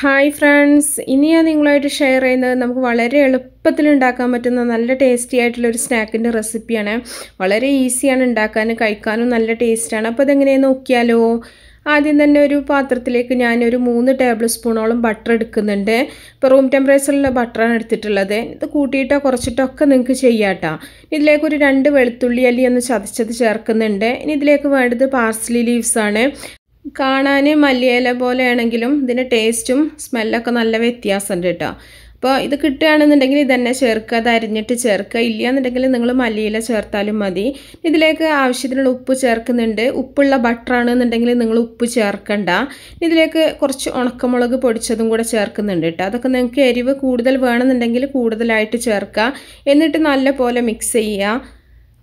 Hi friends, ഇനി ഞാൻ നിങ്ങളുമായിട്ട് ഷെയർ ചെയ്യുന്നത് നമുക്ക് വളരെ എളുപ്പത്തിൽ ഉണ്ടാക്കാൻ പറ്റുന്ന നല്ല ടേസ്റ്റി ആയിട്ടുള്ളൊരു സ്നാക്കിൻ്റെ റെസിപ്പിയാണ്. വളരെ ഈസിയാണ് ഉണ്ടാക്കാനും കഴിക്കാനും നല്ല ടേസ്റ്റാണ്. അപ്പോൾ അതെങ്ങനെയാണെന്ന് നോക്കിയാലോ. ആദ്യം തന്നെ ഒരു പാത്രത്തിലേക്ക് ഞാനൊരു 3 ടേബിൾ സ്പൂണോളം ബട്ടർ എടുക്കുന്നുണ്ട്. ഇപ്പോൾ റൂം ടെമ്പറേച്ചറിലുള്ള ബട്ടറാണ് എടുത്തിട്ടുള്ളത്. ഇത് കൂട്ടിയിട്ടോ കുറച്ചിട്ടൊക്കെ നിങ്ങൾക്ക് ചെയ്യാം കേട്ടോ. ഇതിലേക്കൊരു 2 വെളുത്തുള്ളി അല്ലി ഒന്ന് ചതച്ചത് ചേർക്കുന്നുണ്ട്. ഇനി ഇതിലേക്ക് വേണ്ടത് പാർസ്ലി ലീവ്സാണ്. കാണാൻ മല്ലിയില പോലെയാണെങ്കിലും ഇതിൻ്റെ ടേസ്റ്റും സ്മെല്ലൊക്കെ നല്ല വ്യത്യാസമുണ്ട് കേട്ടോ. അപ്പോൾ ഇത് കിട്ടുകയാണെന്നുണ്ടെങ്കിൽ ഇതന്നെ ചേർക്കുക, അത് അരിഞ്ഞിട്ട് ചേർക്കുക. ഇല്ലയെന്നുണ്ടെങ്കിൽ നിങ്ങൾ മല്ലിയില ചേർത്താലും മതി. ഇതിലേക്ക് ആവശ്യത്തിനുള്ള ഉപ്പ് ചേർക്കുന്നുണ്ട്. ഉപ്പുള്ള ബട്ടറാണെന്നുണ്ടെങ്കിൽ നിങ്ങൾ ഉപ്പ് ചേർക്കണ്ട. ഇതിലേക്ക് കുറച്ച് ഉണക്കമുളക് പൊടിച്ചതും കൂടെ ചേർക്കുന്നുണ്ട് കേട്ടോ. അതൊക്കെ നിങ്ങൾക്ക് എരിവ് കൂടുതൽ വേണമെന്നുണ്ടെങ്കിൽ കൂടുതലായിട്ട് ചേർക്കുക. എന്നിട്ട് നല്ല പോലെ മിക്സ് ചെയ്യുക.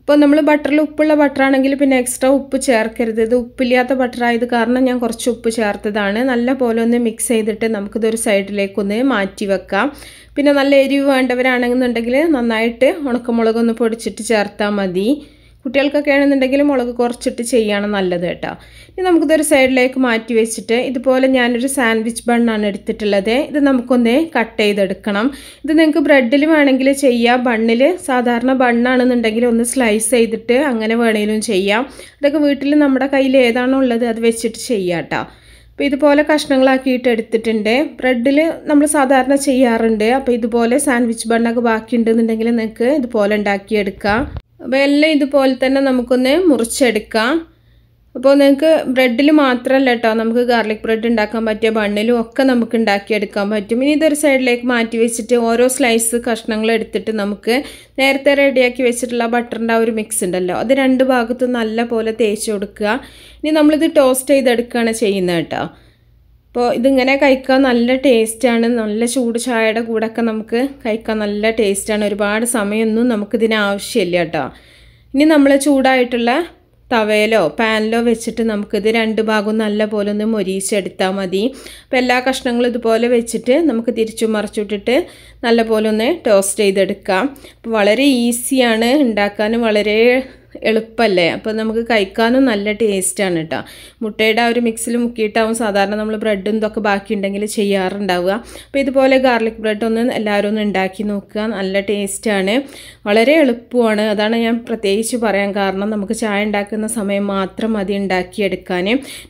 അപ്പോൾ നമ്മൾ ബട്ടറിൽ ഉപ്പുള്ള ബട്ടറാണെങ്കിൽ പിന്നെ എക്സ്ട്രാ ഉപ്പ് ചേർക്കരുത്. ഇത് ഉപ്പില്ലാത്ത ബട്ടറായത് കാരണം ഞാൻ കുറച്ച് ഉപ്പ് ചേർത്തതാണ്. നല്ല പോലെ ഒന്ന് മിക്സ് ചെയ്തിട്ട് നമുക്കിതൊരു സൈഡിലേക്കൊന്ന് മാറ്റി വെക്കാം. പിന്നെ നല്ല എരിവ് വേണ്ടവരാണെന്നുണ്ടെങ്കിൽ നന്നായിട്ട് ഉണക്കമുളകൊന്ന് പൊടിച്ചിട്ട് ചേർത്താൽ മതി. കുട്ടികൾക്കൊക്കെ ആണെന്നുണ്ടെങ്കിൽ മുളക് കുറച്ചിട്ട് ചെയ്യാണ് നല്ലത് കേട്ടോ. ഇനി നമുക്കിതൊരു സൈഡിലേക്ക് മാറ്റി വെച്ചിട്ട് ഇതുപോലെ ഞാനൊരു സാൻഡ്വിച്ച് ബണ്ണാണ് എടുത്തിട്ടുള്ളത്. ഇത് നമുക്കൊന്ന് കട്ട് ചെയ്തെടുക്കണം. ഇത് നിങ്ങൾക്ക് ബ്രെഡിൽ വേണമെങ്കിൽ ചെയ്യാം. ബണ്ണിൽ സാധാരണ ബണ്ണാണെന്നുണ്ടെങ്കിൽ ഒന്ന് സ്ലൈസ് ചെയ്തിട്ട് അങ്ങനെ വേണമെങ്കിലും ചെയ്യാം. ഇതൊക്കെ വീട്ടിൽ നമ്മുടെ കയ്യിൽ ഏതാണോ ഉള്ളത് അത് വെച്ചിട്ട് ചെയ്യാം കേട്ടോ. അപ്പോൾ ഇതുപോലെ കഷ്ണങ്ങളാക്കിയിട്ട് എടുത്തിട്ടുണ്ട്. ബ്രെഡിൽ നമ്മൾ സാധാരണ ചെയ്യാറുണ്ട്. അപ്പോൾ ഇതുപോലെ സാൻഡ്വിച്ച് ബണ്ണൊക്കെ ബാക്കിയുണ്ടെന്നുണ്ടെങ്കിൽ നിങ്ങൾക്ക് ഇതുപോലെ ഉണ്ടാക്കിയെടുക്കാം. അപ്പോൾ എല്ലാം ഇതുപോലെ തന്നെ നമുക്കൊന്ന് മുറിച്ചെടുക്കാം. അപ്പോൾ നിങ്ങൾക്ക് ബ്രെഡിൽ മാത്രമല്ല കേട്ടോ, നമുക്ക് ഗാർലിക് ബ്രെഡ് ഉണ്ടാക്കാൻ പറ്റിയ ബണ്ണിലും ഒക്കെ നമുക്ക് ഉണ്ടാക്കിയെടുക്കാൻ പറ്റും. ഇനി ഇതൊരു സൈഡിലേക്ക് മാറ്റി വെച്ചിട്ട് ഓരോ സ്ലൈസ് കഷ്ണങ്ങൾ എടുത്തിട്ട് നമുക്ക് നേരത്തെ റെഡിയാക്കി വെച്ചിട്ടുള്ള ബട്ടറിൻ്റെ ആ ഒരു മിക്സ് ഉണ്ടല്ലോ, അത് 2 ഭാഗത്തും നല്ല പോലെ തേച്ച് കൊടുക്കുക. ഇനി നമ്മളിത് ടോസ്റ്റ് ചെയ്തെടുക്കുകയാണ് ചെയ്യുന്നത് കേട്ടോ. അപ്പോൾ ഇതിങ്ങനെ കഴിക്കാൻ നല്ല ടേസ്റ്റാണ്. നല്ല ചൂട് ചായയുടെ കൂടെയൊക്കെ നമുക്ക് കഴിക്കാൻ നല്ല ടേസ്റ്റാണ്. ഒരുപാട് സമയമൊന്നും നമുക്കിതിന് ആവശ്യമില്ല കേട്ടോ. ഇനി നമ്മൾ ചൂടായിട്ടുള്ള തവയിലോ പാനിലോ വെച്ചിട്ട് നമുക്കിത് 2 ഭാഗവും നല്ല പോലെ ഒന്ന് മൊരിയിച്ചെടുത്താൽ മതി. അപ്പോൾ എല്ലാ കഷ്ണങ്ങളും ഇതുപോലെ വെച്ചിട്ട് നമുക്ക് തിരിച്ചു മറിച്ചിട്ടിട്ട് നല്ല പോലെ ഒന്ന് ടോസ്റ്റ് ചെയ്തെടുക്കാം. അപ്പോൾ വളരെ ഈസിയാണ് ഉണ്ടാക്കാനും, വളരെ എളുപ്പമല്ലേ. അപ്പോൾ നമുക്ക് കഴിക്കാനും നല്ല ടേസ്റ്റാണ് കേട്ടോ. മുട്ടയുടെ ആ ഒരു മിക്സിൽ മുക്കിയിട്ടാവും സാധാരണ നമ്മൾ ബ്രെഡും ഇതൊക്കെ ബാക്കിയുണ്ടെങ്കിൽ ചെയ്യാറുണ്ടാവുക. അപ്പോൾ ഇതുപോലെ ഗാർലിക് ബ്രെഡ് ഒന്ന് എല്ലാവരും ഒന്ന് ഉണ്ടാക്കി നോക്കുക. നല്ല ടേസ്റ്റാണ്, വളരെ എളുപ്പമാണ്. അതാണ് ഞാൻ പ്രത്യേകിച്ച് പറയാൻ കാരണം. നമുക്ക് ചായ ഉണ്ടാക്കുന്ന സമയം മാത്രം മതി ഉണ്ടാക്കിയെടുക്കാൻ.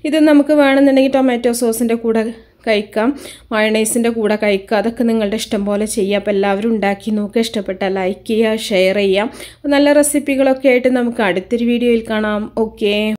ഇത് നമുക്ക് വേണമെന്നുണ്ടെങ്കിൽ ടൊമാറ്റോ സോസിൻ്റെ കൂടെ കഴിക്കാം, മയണൈസിൻ്റെ കൂടെ കഴിക്കുക. അതൊക്കെ നിങ്ങളുടെ ഇഷ്ടം പോലെ ചെയ്യുക. അപ്പോൾ എല്ലാവരും ഉണ്ടാക്കി നോക്കുക. ഇഷ്ടപ്പെട്ടാൽ ലൈക്ക് ചെയ്യുക, ഷെയർ ചെയ്യുക. അപ്പോൾ നല്ല റെസിപ്പികളൊക്കെ ആയിട്ട് നമുക്ക് അടുത്തൊരു വീഡിയോയിൽ കാണാം. ഓക്കേ.